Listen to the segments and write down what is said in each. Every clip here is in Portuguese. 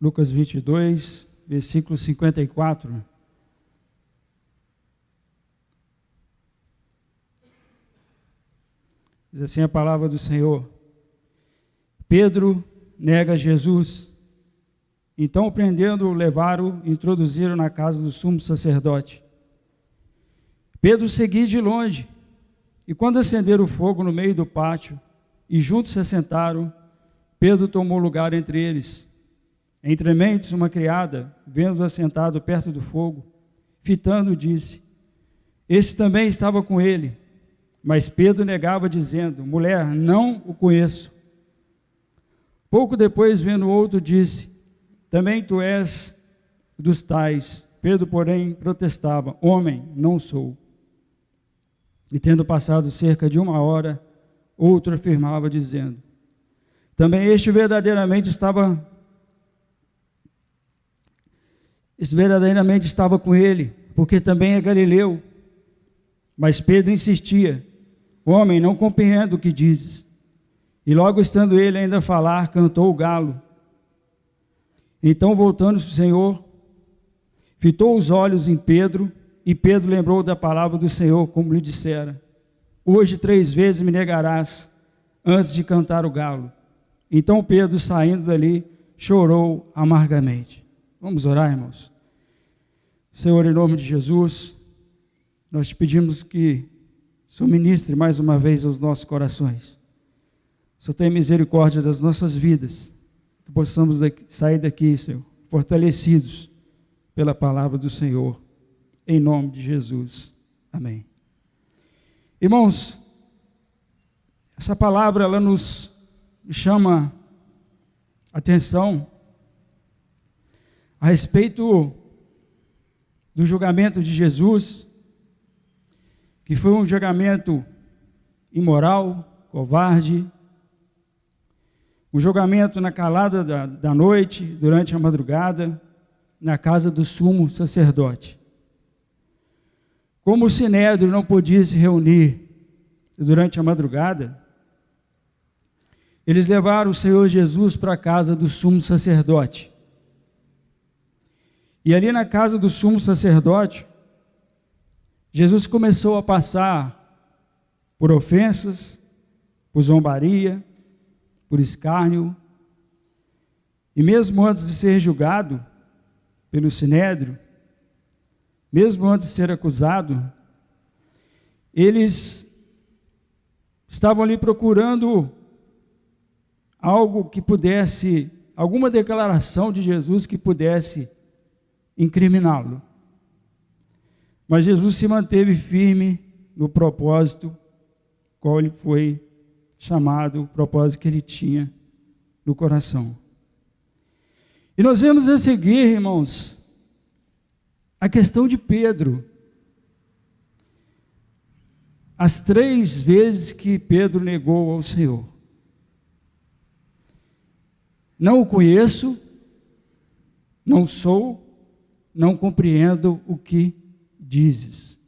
Lucas 22, versículo 54. Diz assim a palavra do Senhor: Pedro nega Jesus. Então, prendendo-o, levaram e introduziram na casa do sumo sacerdote. Pedro seguia de longe, e quando acenderam o fogo no meio do pátio, e juntos se assentaram, Pedro tomou lugar entre eles. Entre mentes, uma criada, vendo-os assentado perto do fogo, fitando, disse: Esse também estava com ele. Mas Pedro negava, dizendo: Mulher, não o conheço. Pouco depois, vendo o outro, disse: Também tu és dos tais. Pedro, porém, protestava: Homem, não sou. E tendo passado cerca de 1 hora, outro afirmava, dizendo: Também este verdadeiramente estava com ele, porque também é galileu. Mas Pedro insistia: Homem, não compreendo o que dizes. E logo estando ele ainda a falar, cantou o galo. Então, voltando-se o Senhor, fitou os olhos em Pedro, e Pedro lembrou da palavra do Senhor, como lhe dissera: Hoje 3 vezes me negarás, antes de cantar o galo. Então Pedro, saindo dali, chorou amargamente. Vamos orar, irmãos. Senhor, em nome de Jesus, nós te pedimos que o Senhor ministre mais uma vez aos nossos corações. O Senhor tenha misericórdia das nossas vidas, que possamos sair daqui, Senhor, fortalecidos pela palavra do Senhor, em nome de Jesus. Amém. Irmãos, essa palavra, ela nos chama atenção a respeito do julgamento de Jesus, que foi um julgamento imoral, covarde, um julgamento na calada da noite, durante a madrugada, na casa do sumo sacerdote. Como o sinédrio não podia se reunir durante a madrugada, eles levaram o Senhor Jesus para a casa do sumo sacerdote. E ali na casa do sumo sacerdote, Jesus começou a passar por ofensas, por zombaria, por escárnio, e mesmo antes de ser julgado pelo sinédrio, mesmo antes de ser acusado, eles estavam ali procurando algo que pudesse, alguma declaração de Jesus que pudesse incriminá-lo. Mas Jesus se manteve firme no propósito qual ele foi chamado, o propósito que ele tinha no coração. E nós vemos a seguir, irmãos, a questão de Pedro. As 3 vezes que Pedro negou ao Senhor: Não o conheço, não sou, não compreendo o que dizes.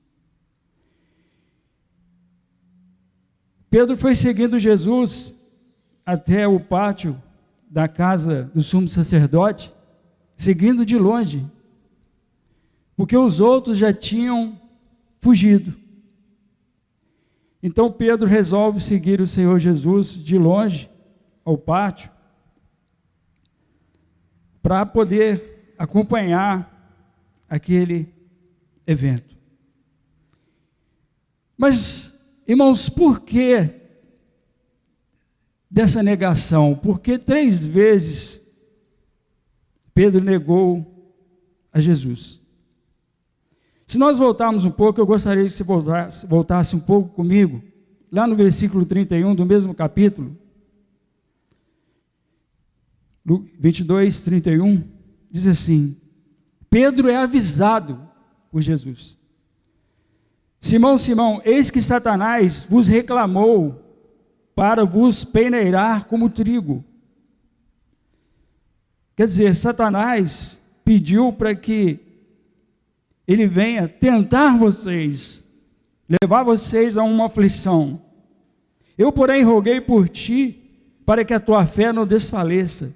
Pedro foi seguindo Jesus até o pátio da casa do sumo sacerdote, seguindo de longe, porque os outros já tinham fugido. Então Pedro resolve seguir o Senhor Jesus de longe ao pátio, para poder acompanhar aquele evento. Mas, irmãos, por que dessa negação? Porque 3 vezes Pedro negou a Jesus. Se nós voltarmos um pouco, eu gostaria que você voltasse um pouco comigo, lá no versículo 31 do mesmo capítulo, 22, 31, diz assim: Pedro é avisado por Jesus: Simão, Simão, eis que Satanás vos reclamou para vos peneirar como trigo. Quer dizer, Satanás pediu para que ele venha tentar vocês, levar vocês a uma aflição. Eu, porém, roguei por ti, para que a tua fé não desfaleça.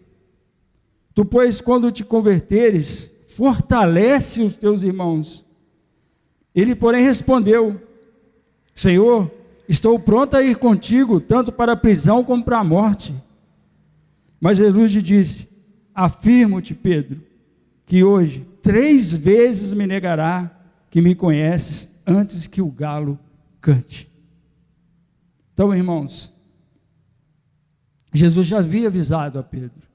Tu, pois, quando te converteres, fortalece os teus irmãos. Ele, porém, respondeu: Senhor, estou pronto a ir contigo, tanto para a prisão como para a morte. Mas Jesus lhe disse: Afirmo-te, Pedro, que hoje 3 vezes me negará que me conheces, antes que o galo cante. Então, irmãos, Jesus já havia avisado a Pedro: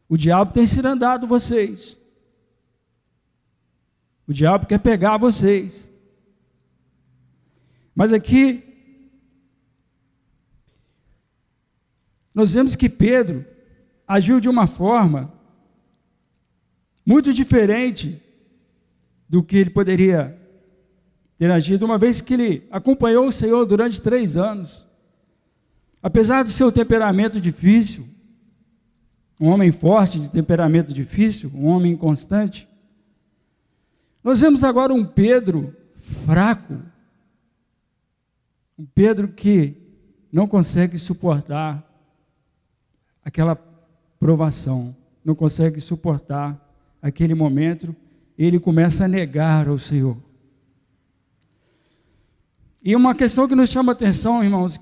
o diabo tem cirandado vocês. O diabo quer pegar vocês. Mas aqui, nós vemos que Pedro agiu de uma forma muito diferente do que ele poderia ter agido, uma vez que ele acompanhou o Senhor durante 3 anos. Apesar do seu temperamento difícil, um homem forte de temperamento difícil, um homem inconstante, nós vemos agora um Pedro fraco, um Pedro que não consegue suportar aquela provação, não consegue suportar aquele momento, ele começa a negar ao Senhor. E uma questão que nos chama a atenção, irmãos,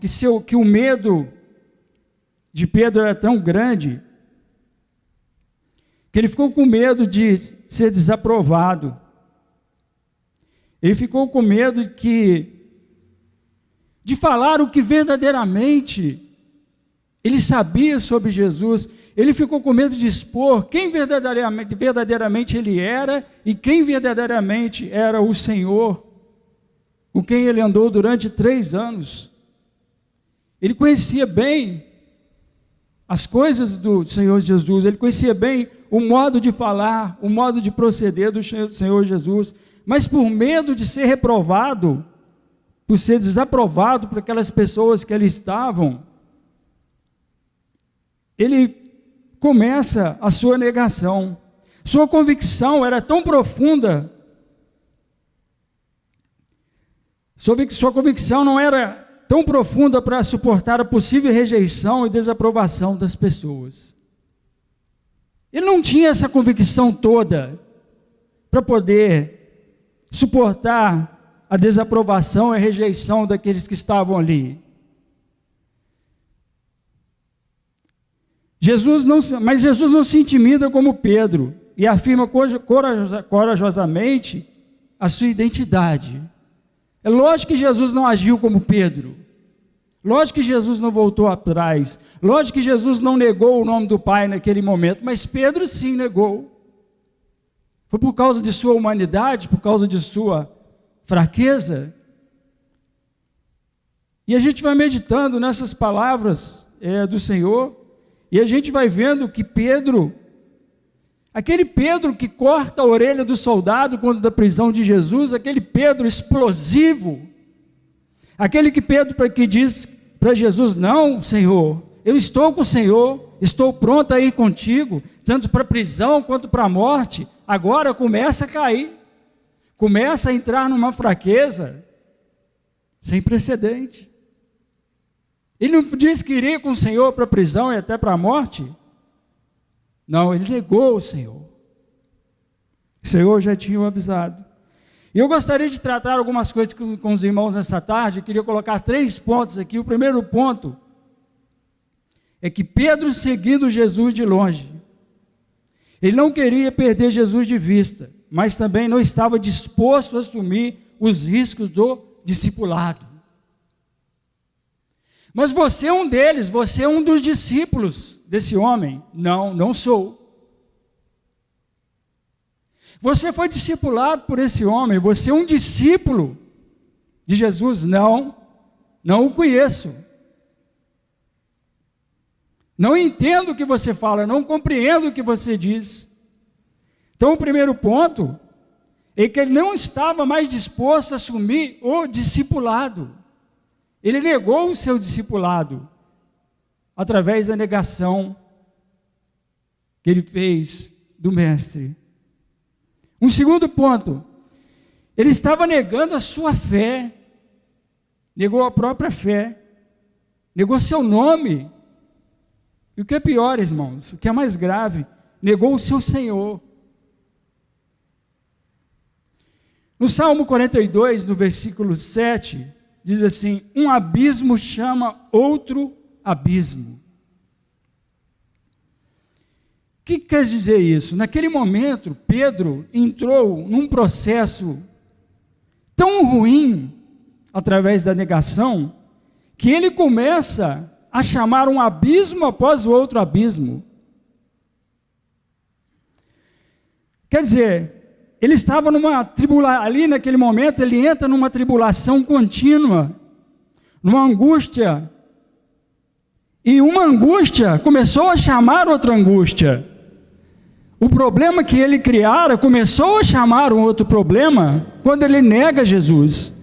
que o medo de Pedro era tão grande, que ele ficou com medo de ser desaprovado. Ele ficou com medo de falar o que verdadeiramente ele sabia sobre Jesus. Ele ficou com medo de expor quem verdadeiramente ele era e quem verdadeiramente era o Senhor, com quem ele andou durante 3 anos. Ele conhecia bem as coisas do Senhor Jesus, ele conhecia bem o modo de falar, o modo de proceder do Senhor Jesus, mas por medo de ser reprovado, por ser desaprovado por aquelas pessoas que ali estavam, ele começa a sua negação. Sua convicção era tão profunda, sua convicção não era tão profunda para suportar a possível rejeição e desaprovação das pessoas. Ele não tinha essa convicção toda para poder suportar a desaprovação e a rejeição daqueles que estavam ali. Mas Jesus não se intimida como Pedro e afirma corajosamente a sua identidade. É lógico que Jesus não agiu como Pedro. Lógico que Jesus não voltou atrás. Lógico que Jesus não negou o nome do Pai naquele momento, mas Pedro sim negou. Foi por causa de sua humanidade, por causa de sua fraqueza. E a gente vai meditando nessas palavras do Senhor, e a gente vai vendo que Pedro, aquele Pedro que corta a orelha do soldado quando da prisão de Jesus, aquele Pedro explosivo, aquele Pedro que diz para Jesus: não, Senhor, eu estou com o Senhor, estou pronto a ir contigo, tanto para a prisão quanto para a morte. Agora começa a cair, começa a entrar numa fraqueza sem precedente. Ele não disse que iria com o Senhor para a prisão e até para a morte? Não, ele negou o Senhor. O Senhor já tinha o avisado. E eu gostaria de tratar algumas coisas com os irmãos nessa tarde. Eu queria colocar 3 pontos aqui. O primeiro ponto é que Pedro, seguindo Jesus de longe, ele não queria perder Jesus de vista, mas também não estava disposto a assumir os riscos do discipulado. Mas você é um deles, você é um dos discípulos desse homem. Não, não sou. Você foi discipulado por esse homem, você é um discípulo de Jesus. Não, não o conheço. Não entendo o que você fala, não compreendo o que você diz. Então o primeiro ponto é que ele não estava mais disposto a assumir o discipulado. Ele negou o seu discipulado através da negação que ele fez do mestre. Um segundo ponto, ele estava negando a sua fé, negou a própria fé, negou seu nome. E o que é pior, irmãos, o que é mais grave, negou o seu Senhor. No Salmo 42, no versículo 7, diz assim: um abismo chama outro abismo. O que quer dizer isso? Naquele momento, Pedro entrou num processo tão ruim, através da negação, que ele começa a chamar um abismo após o outro abismo. Quer dizer, ele estava numa tribulação, ali naquele momento, ele entra numa tribulação contínua, numa angústia, e uma angústia começou a chamar outra angústia. O problema que ele criara começou a chamar um outro problema quando ele nega Jesus.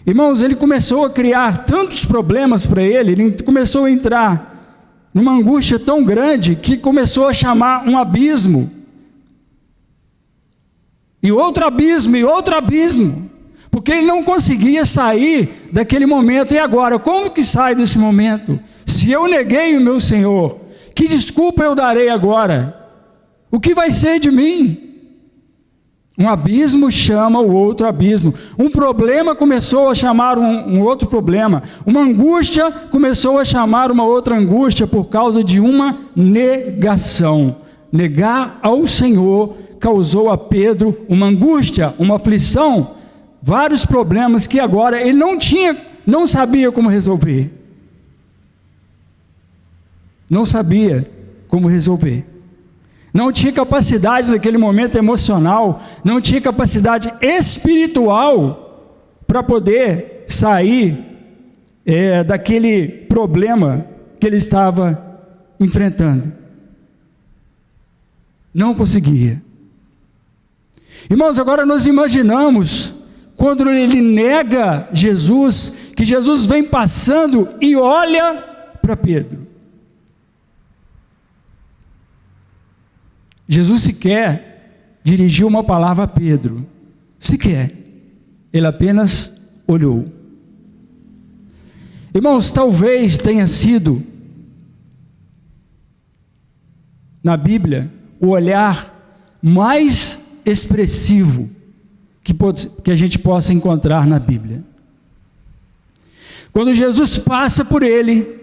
Irmãos, ele começou a criar tantos problemas para ele começou a entrar numa angústia tão grande que começou a chamar um abismo. E outro abismo, porque ele não conseguia sair daquele momento. E agora, como que sai desse momento? Se eu neguei o meu Senhor, que desculpa eu darei agora? O que vai ser de mim? Um abismo chama o outro abismo. Um problema começou a chamar um outro problema. Uma angústia começou a chamar uma outra angústia por causa de uma negação. Negar ao Senhor causou a Pedro uma angústia, uma aflição, vários problemas que agora ele não sabia como resolver. Não sabia como resolver. Não tinha capacidade naquele momento emocional, não tinha capacidade espiritual para poder sair daquele problema que ele estava enfrentando. Não conseguia. Irmãos, agora nós imaginamos quando ele nega Jesus, que Jesus vem passando e olha para Pedro. Jesus sequer dirigiu uma palavra a Pedro, sequer, ele apenas olhou. Irmãos, talvez tenha sido, na Bíblia, o olhar mais expressivo que a gente possa encontrar na Bíblia. Quando Jesus passa por ele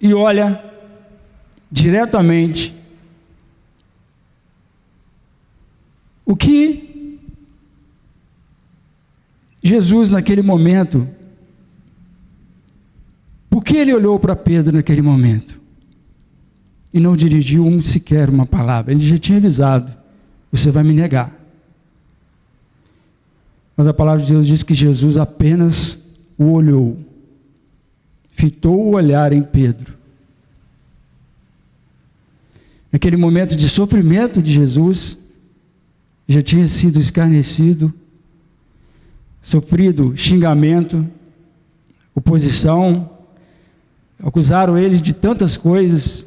e olha diretamente, o que Jesus naquele momento, por que ele olhou para Pedro naquele momento e não dirigiu sequer uma palavra? Ele já tinha avisado: você vai me negar. Mas a palavra de Deus diz que Jesus apenas o olhou, fitou o olhar em Pedro. Naquele momento de sofrimento de Jesus, já tinha sido escarnecido, sofrido xingamento, oposição, acusaram ele de tantas coisas.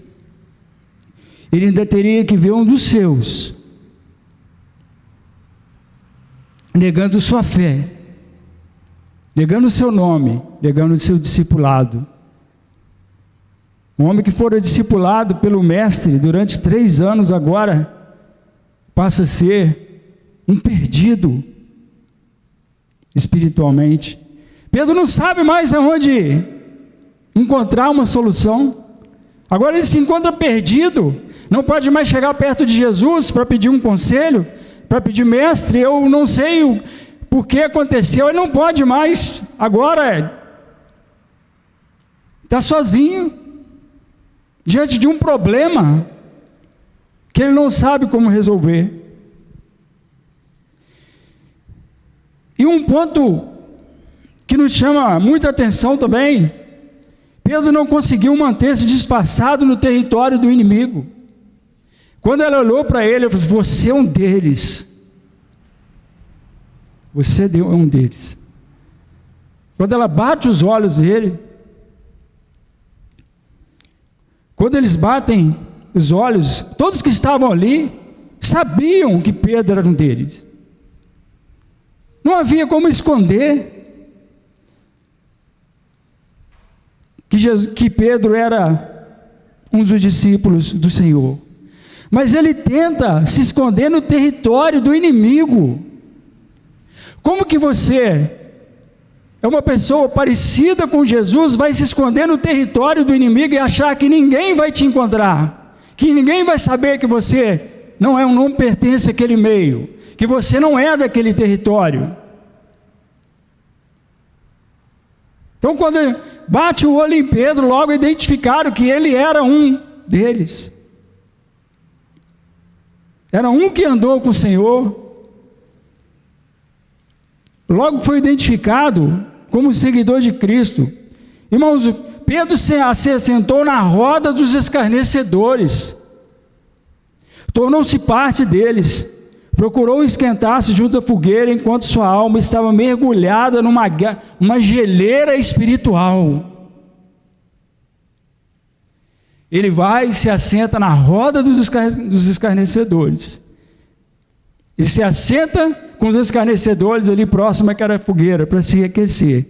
Ele ainda teria que ver um dos seus negando sua fé, negando o seu nome, negando o seu discipulado. Um homem que fora discipulado pelo mestre durante 3 anos, agora passa a ser um perdido espiritualmente. Pedro não sabe mais aonde encontrar uma solução. Agora ele se encontra perdido, não pode mais chegar perto de Jesus para pedir um conselho, para pedir: mestre, eu não sei por que aconteceu. Ele não pode mais, agora está sozinho, diante de um problema que ele não sabe como resolver. E um ponto que nos chama muita atenção também: Pedro não conseguiu manter-se disfarçado no território do inimigo. Quando ela olhou para ele, ela falou: você é um deles. Você é um deles. Quando ela bate os olhos dele, quando eles batem os olhos, todos que estavam ali sabiam que Pedro era um deles. Não havia como esconder que Pedro era um dos discípulos do Senhor. Mas ele tenta se esconder no território do inimigo. Como que você é uma pessoa parecida com Jesus, vai se esconder no território do inimigo e achar que ninguém vai te encontrar, que ninguém vai saber que você não pertence àquele meio, que você não é daquele território? Então, quando bate o olho em Pedro, logo identificaram que ele era um deles. Era um que andou com o Senhor. Logo foi identificado como seguidor de Cristo. Irmãos, Pedro se assentou na roda dos escarnecedores. Tornou-se parte deles. Procurou esquentar-se junto à fogueira enquanto sua alma estava mergulhada numa geleira espiritual. Ele vai e se assenta na roda dos escarnecedores. Ele se assenta com os escarnecedores ali próximo àquela fogueira para se aquecer.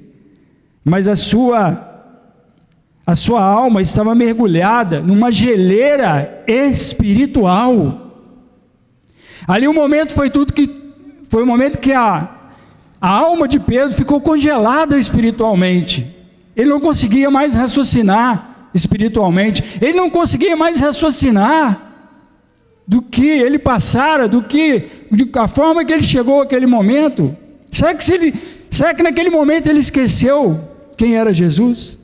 Mas a sua alma estava mergulhada numa geleira espiritual. Ali o momento foi o momento que a alma de Pedro ficou congelada espiritualmente. Ele não conseguia mais raciocinar espiritualmente. Ele não conseguia mais raciocinar do que ele passara, a forma que ele chegou àquele momento. Será que naquele momento ele esqueceu quem era Jesus?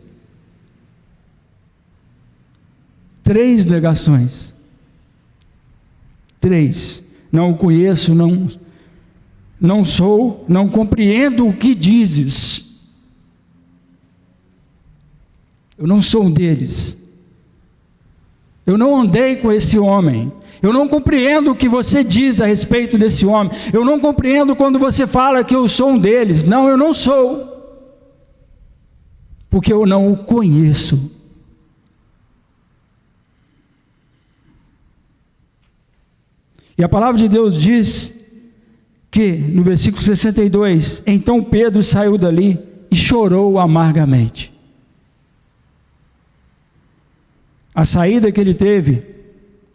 3 negações. 3. Não o conheço, não sou, não compreendo o que dizes. Eu não sou um deles. Eu não andei com esse homem. Eu não compreendo o que você diz a respeito desse homem. Eu não compreendo quando você fala que eu sou um deles. Não, eu não sou. Porque eu não o conheço. E a palavra de Deus diz que, no versículo 62, então Pedro saiu dali e chorou amargamente. A saída que ele teve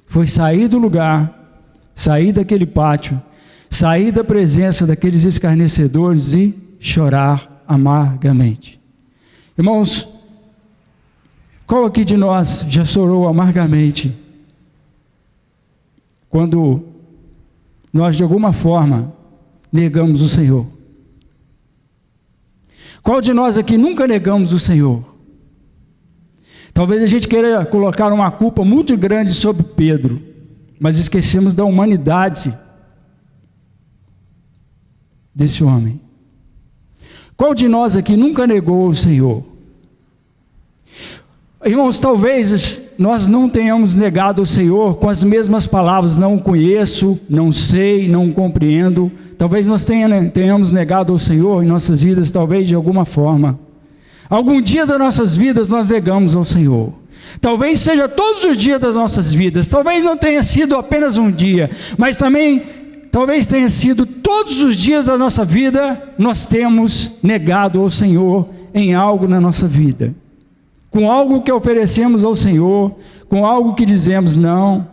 foi sair do lugar, sair daquele pátio, sair da presença daqueles escarnecedores e chorar amargamente. Irmãos, qual aqui de nós já chorou amargamente quando nós de alguma forma negamos o Senhor? Qual de nós aqui nunca negamos o Senhor? Talvez a gente queira colocar uma culpa muito grande sobre Pedro, mas esquecemos da humanidade desse homem. Qual de nós aqui nunca negou o Senhor? Irmãos, talvez nós não tenhamos negado o Senhor com as mesmas palavras, não o conheço, não sei, não compreendo. Talvez nós tenhamos negado o Senhor em nossas vidas, talvez de alguma forma. Algum dia das nossas vidas nós negamos ao Senhor. Talvez seja todos os dias das nossas vidas, talvez não tenha sido apenas um dia, mas também talvez tenha sido todos os dias da nossa vida, nós temos negado ao Senhor em algo na nossa vida. Com algo que oferecemos ao Senhor, com algo que dizemos, não,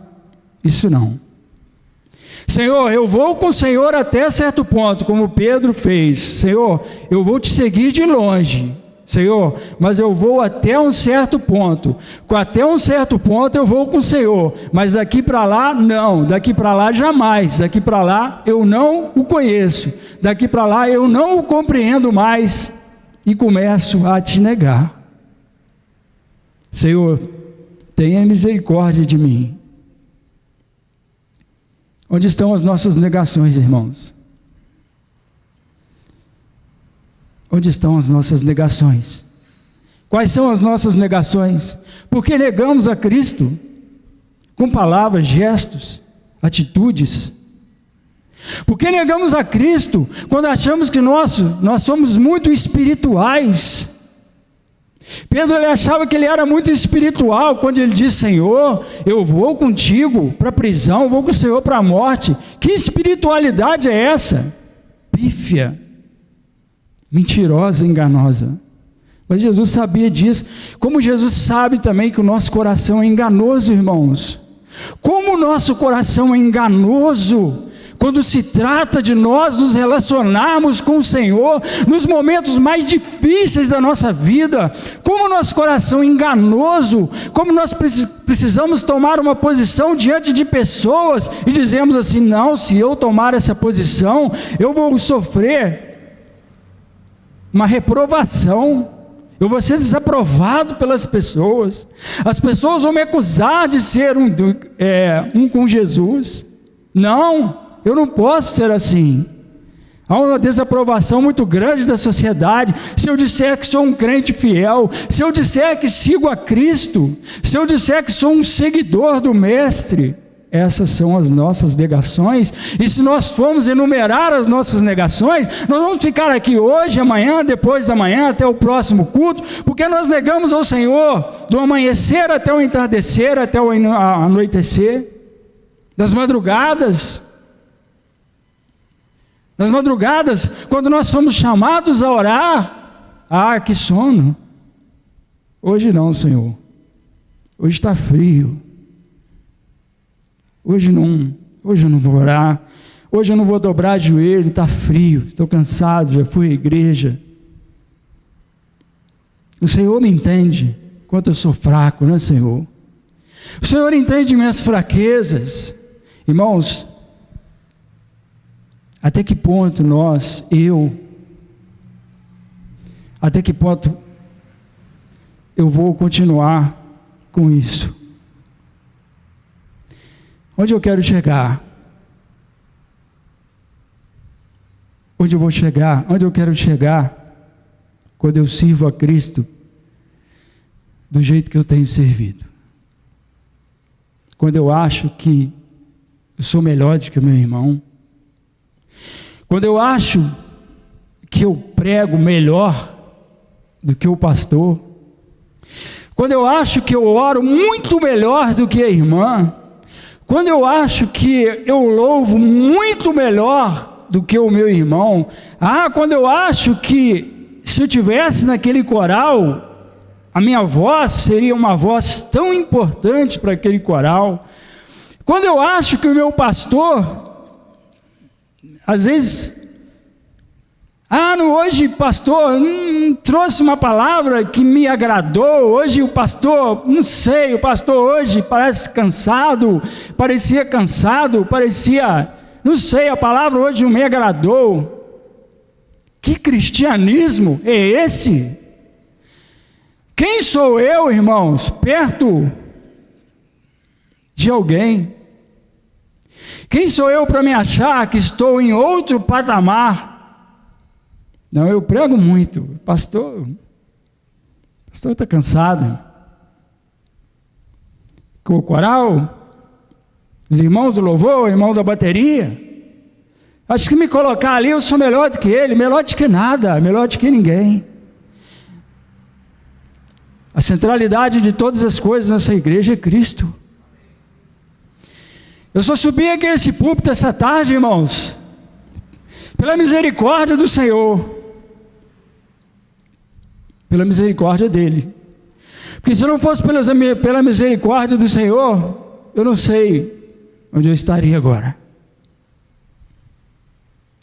isso não. Senhor, eu vou com o Senhor até certo ponto, como Pedro fez. Senhor, eu vou te seguir de longe. Senhor, mas eu vou até um certo ponto. Até um certo ponto eu vou com o Senhor, mas daqui para lá, não. Daqui para lá, jamais. Daqui para lá, eu não o conheço. Daqui para lá, eu não o compreendo mais. E começo a te negar. Senhor, tenha misericórdia de mim. Onde estão as nossas negações, irmãos? Onde estão as nossas negações? Quais são as nossas negações? Porque negamos a Cristo com palavras, gestos, atitudes. Porque negamos a Cristo quando achamos que nós somos muito espirituais. Pedro, ele achava que ele era muito espiritual quando ele disse, Senhor, eu vou contigo para a prisão, vou com o Senhor para a morte. Que espiritualidade é essa? Pífia, mentirosa, enganosa. Mas Jesus sabia disso. Como Jesus sabe também que o nosso coração é enganoso, irmãos. Como o nosso coração é enganoso quando se trata de nós nos relacionarmos com o Senhor nos momentos mais difíceis da nossa vida. Como o nosso coração é enganoso, como nós precisamos tomar uma posição diante de pessoas e dizemos assim: não, se eu tomar essa posição, eu vou sofrer uma reprovação, eu vou ser desaprovado pelas pessoas, as pessoas vão me acusar de ser um com Jesus. Não, eu não posso ser assim. Há uma desaprovação muito grande da sociedade. Se eu disser que sou um crente fiel, se eu disser que sigo a Cristo, se eu disser que sou um seguidor do Mestre, essas são as nossas negações. E se nós formos enumerar as nossas negações, nós vamos ficar aqui hoje, amanhã, depois da manhã, até o próximo culto, porque nós negamos ao Senhor do amanhecer até o entardecer, até o anoitecer, das madrugadas. Nas madrugadas, quando nós somos chamados a orar, que sono. Hoje não, Senhor. Hoje está frio. Hoje eu não vou orar. Hoje eu não vou dobrar de joelho, está frio, estou cansado, já fui à igreja. O Senhor me entende quanto eu sou fraco, né, Senhor? O Senhor entende minhas fraquezas. Irmãos, até que ponto até que ponto eu vou continuar com isso? Onde eu quero chegar? Onde eu vou chegar? Onde eu quero chegar quando eu sirvo a Cristo do jeito que eu tenho servido? Quando eu acho que eu sou melhor do que o meu irmão? Quando eu acho que eu prego melhor do que o pastor? Quando eu acho que eu oro muito melhor do que a irmã? Quando eu acho que eu louvo muito melhor do que o meu irmão? Quando eu acho que se eu estivesse naquele coral, a minha voz seria uma voz tão importante para aquele coral? Quando eu acho que o meu pastor, às vezes, hoje pastor trouxe uma palavra que me agradou, hoje o pastor, não sei, o pastor hoje parecia cansado, não sei, a palavra hoje não me agradou. Que cristianismo é esse? Quem sou eu, irmãos, perto de alguém? Quem sou eu para me achar que estou em outro patamar? Não, eu prego muito. Pastor está cansado. Com o coral, os irmãos do louvor, o irmão da bateria. Acho que me colocar ali eu sou melhor do que ele, melhor do que nada, melhor do que ninguém. A centralidade de todas as coisas nessa igreja é Cristo. Eu só subi aqui nesse púlpito essa tarde, irmãos, pela misericórdia do Senhor, pela misericórdia dele. Porque se não fosse pela misericórdia do Senhor, eu não sei onde eu estaria agora.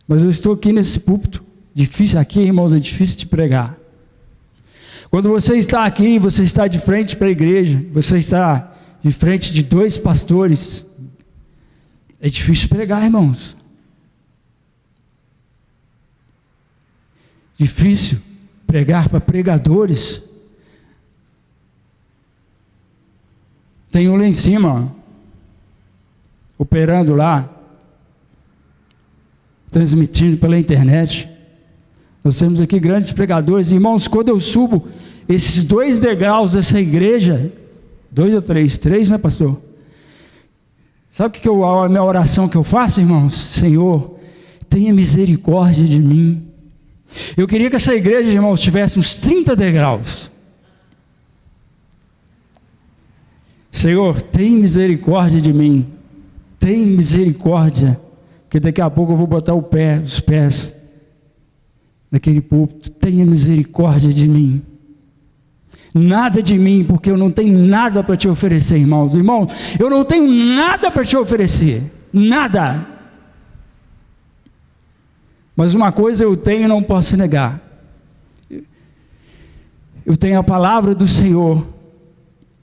Mas eu estou aqui nesse púlpito, difícil aqui, irmãos, é difícil de pregar. Quando você está aqui, você está de frente para a igreja, você está de frente de dois pastores, é difícil pregar, irmãos. Difícil pregar para pregadores. Tem um lá em cima, operando lá, transmitindo pela internet. Nós temos aqui grandes pregadores. Irmãos, quando eu subo esses 2 degraus dessa igreja, 2 ou 3, 3, né, pastor? Sabe o que a minha oração que eu faço, irmãos? Senhor, tenha misericórdia de mim. Eu queria que essa igreja, irmãos, tivesse uns 30 degraus. Senhor, tem misericórdia de mim. Tem misericórdia. Porque daqui a pouco eu vou botar os pés naquele púlpito. Tenha misericórdia de mim. Nada de mim, porque eu não tenho nada para te oferecer, irmãos. Irmãos, eu não tenho nada para te oferecer, nada. Mas uma coisa eu tenho e não posso negar. Eu tenho a palavra do Senhor.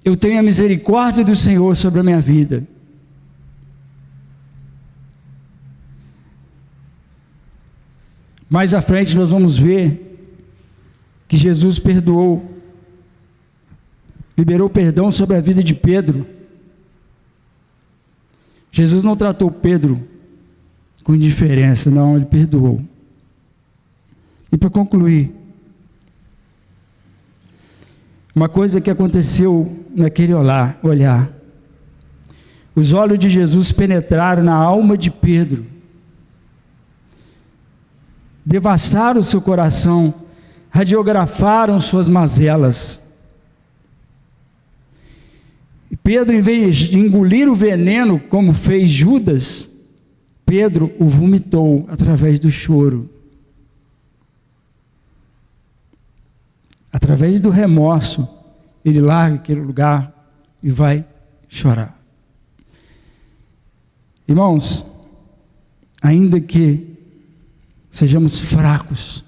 Eu tenho a misericórdia do Senhor sobre a minha vida. Mais à frente nós vamos ver que Jesus perdoou, liberou perdão sobre a vida de Pedro. Jesus não tratou Pedro com indiferença, não, ele perdoou. E para concluir, uma coisa que aconteceu naquele olhar, os olhos de Jesus penetraram na alma de Pedro, devassaram o seu coração, radiografaram suas mazelas. E Pedro, em vez de engolir o veneno, como fez Judas, Pedro o vomitou através do choro, através do remorso. Ele larga aquele lugar e vai chorar. Irmãos, ainda que sejamos fracos,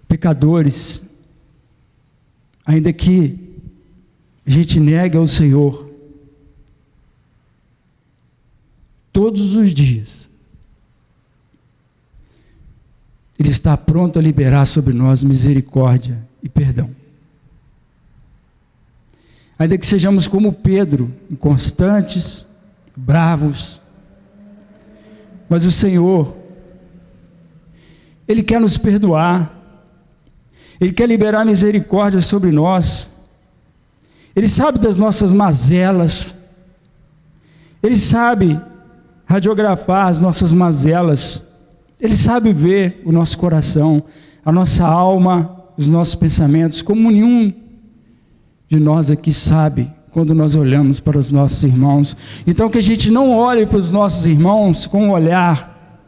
pecadores, ainda que a gente negue ao Senhor, todos os dias, Ele está pronto a liberar sobre nós misericórdia e perdão. Ainda que sejamos como Pedro, inconstantes, bravos, mas o Senhor, Ele quer nos perdoar, Ele quer liberar misericórdia sobre nós, Ele sabe das nossas mazelas, Ele sabe radiografar as nossas mazelas, Ele sabe ver o nosso coração, a nossa alma, os nossos pensamentos, como nenhum de nós aqui sabe quando nós olhamos para os nossos irmãos. Então que a gente não olhe para os nossos irmãos com um olhar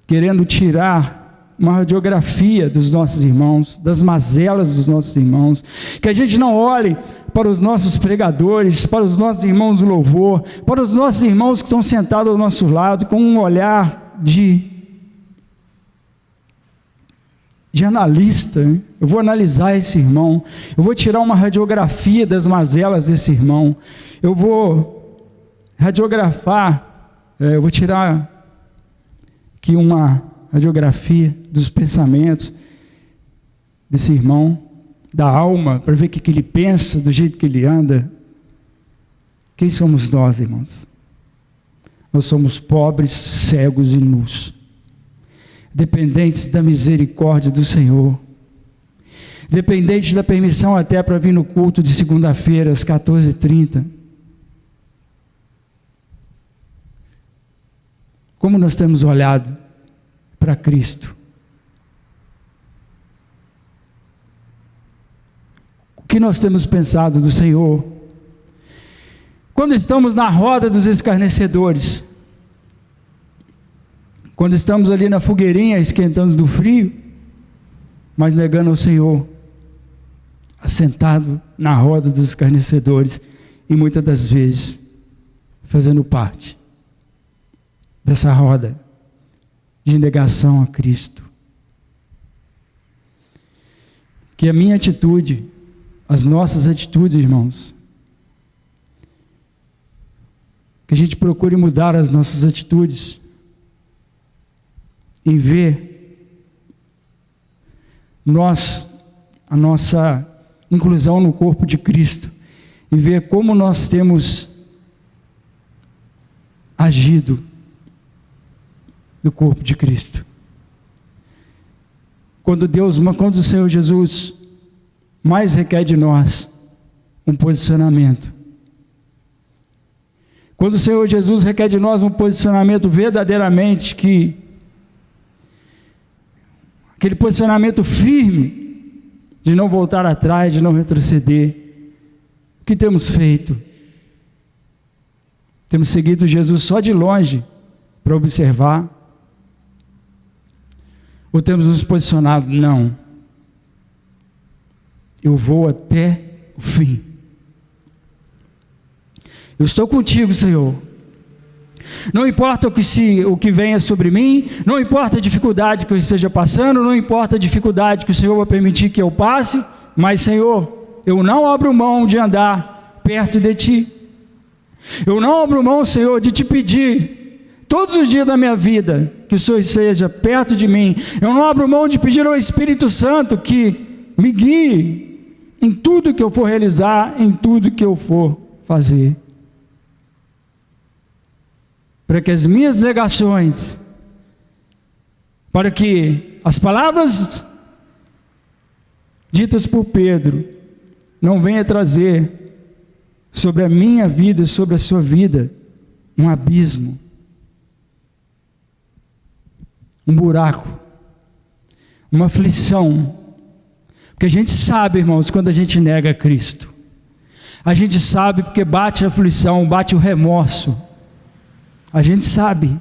querendo tirar uma radiografia dos nossos irmãos, das mazelas dos nossos irmãos, que a gente não olhe para os nossos pregadores, para os nossos irmãos do louvor, para os nossos irmãos que estão sentados ao nosso lado, com um olhar de analista, né? Eu vou analisar esse irmão, eu vou tirar uma radiografia das mazelas desse irmão, eu vou radiografar, eu vou tirar aqui uma radiografia dos pensamentos desse irmão, da alma, para ver o que ele pensa, do jeito que ele anda. Quem somos nós, irmãos? Nós somos pobres, cegos e nus, dependentes da misericórdia do Senhor, dependentes da permissão até para vir no culto de segunda-feira às 14h30. Como nós temos olhado para Cristo? O que nós temos pensado do Senhor? Quando estamos na roda dos escarnecedores, quando estamos ali na fogueirinha esquentando do frio, mas negando ao Senhor, assentado na roda dos escarnecedores e muitas das vezes fazendo parte dessa roda de negação a Cristo. Que a minha atitude, as nossas atitudes, irmãos, que a gente procure mudar as nossas atitudes, em ver a nossa inclusão no corpo de Cristo, e ver como nós temos agido no corpo de Cristo. Quando o Senhor Jesus mais requer de nós um posicionamento, quando o Senhor Jesus requer de nós um posicionamento verdadeiramente aquele posicionamento firme, de não voltar atrás, de não retroceder, o que temos feito? Temos seguido Jesus só de longe para observar? Ou temos nos posicionado? Não. eu vou até o fim. Eu estou contigo, Senhor. Não importa o que venha sobre mim, não importa a dificuldade que eu esteja passando, não importa a dificuldade que o Senhor vai permitir que eu passe, mas, Senhor, eu não abro mão de andar perto de Ti. Eu não abro mão, Senhor, de Te pedir, todos os dias da minha vida, que o Senhor esteja perto de mim. Eu não abro mão de pedir ao Espírito Santo que me guie em tudo que eu for realizar, em tudo que eu for fazer. Para que as minhas negações, para que as palavras ditas por Pedro não venham trazer sobre a minha vida e sobre a sua vida um abismo, um buraco, uma aflição. Porque a gente sabe, irmãos, quando a gente nega Cristo. A gente sabe porque bate a aflição, bate o remorso. A gente sabe,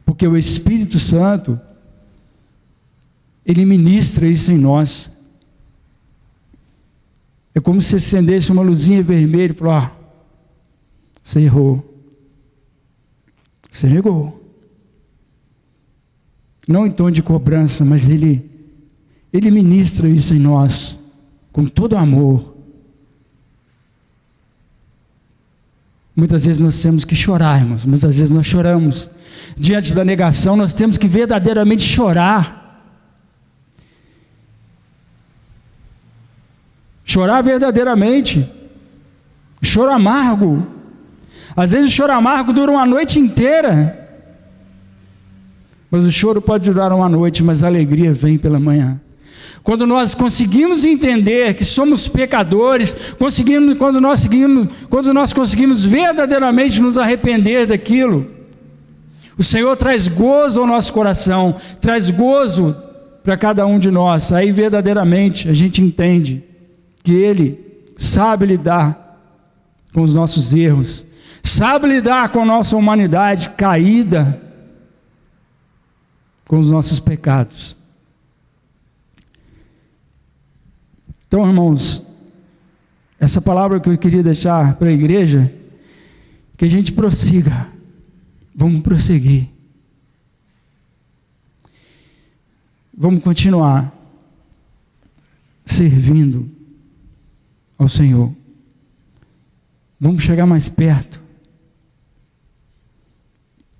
porque o Espírito Santo, Ele ministra isso em nós. É como se acendesse uma luzinha vermelha e falou: você errou, você negou. Não em tom de cobrança, mas Ele ministra isso em nós, com todo amor. Muitas vezes nós temos que chorar, irmãos. Muitas vezes nós choramos. Diante da negação, nós temos que verdadeiramente chorar. Chorar verdadeiramente. Choro amargo. Às vezes o choro amargo dura uma noite inteira. Mas o choro pode durar uma noite, mas a alegria vem pela manhã. Quando nós conseguimos entender que somos pecadores, quando nós conseguimos verdadeiramente nos arrepender daquilo, o Senhor traz gozo ao nosso coração, traz gozo para cada um de nós. Aí verdadeiramente a gente entende que Ele sabe lidar com os nossos erros, sabe lidar com a nossa humanidade caída, com os nossos pecados. Então, irmãos, essa palavra que eu queria deixar para a igreja, que a gente prossiga, vamos prosseguir, vamos continuar servindo ao Senhor, vamos chegar mais perto,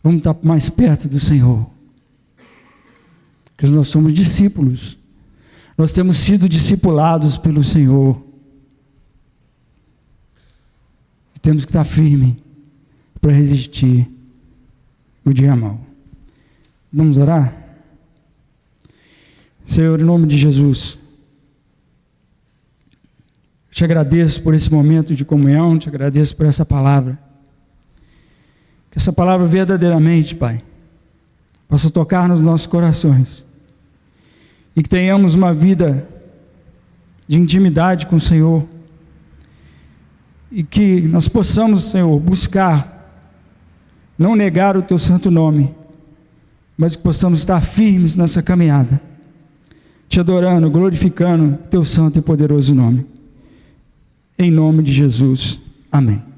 vamos estar mais perto do Senhor, porque nós somos discípulos. Nós temos sido discipulados pelo Senhor. E temos que estar firmes para resistir o dia mau. Vamos orar? Senhor, em nome de Jesus, eu te agradeço por esse momento de comunhão, te agradeço por essa palavra. Que essa palavra verdadeiramente, Pai, possa tocar nos nossos corações. E que tenhamos uma vida de intimidade com o Senhor. E que nós possamos, Senhor, buscar, não negar o Teu santo nome, mas que possamos estar firmes nessa caminhada, te adorando, glorificando o Teu santo e poderoso nome. Em nome de Jesus. Amém.